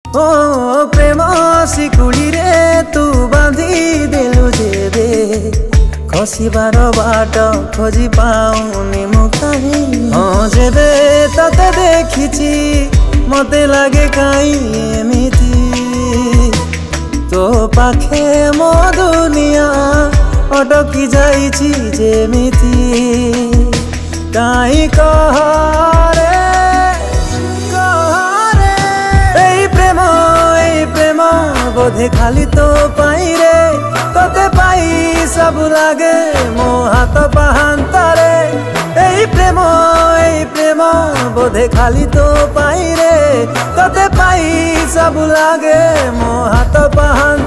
ओ प्रेम शिकुड़ी रे तू बांधी देलु जेबे खसिबार बाट खोजी पाऊनी मु कहीं। हाँ जेबे तते देखिछि मते लागे काई एमिति तो पाखे मो दुनिया अटकी जाइछि जेमिति काई कह रे बोधे खाली तो पाई रे तोते पाई सब लागे मो हाथ पाहांतारे। एई प्रेम बोधे खाली तो पाई रे तोते पाई सब लागे मो हाथ पाहांतारे।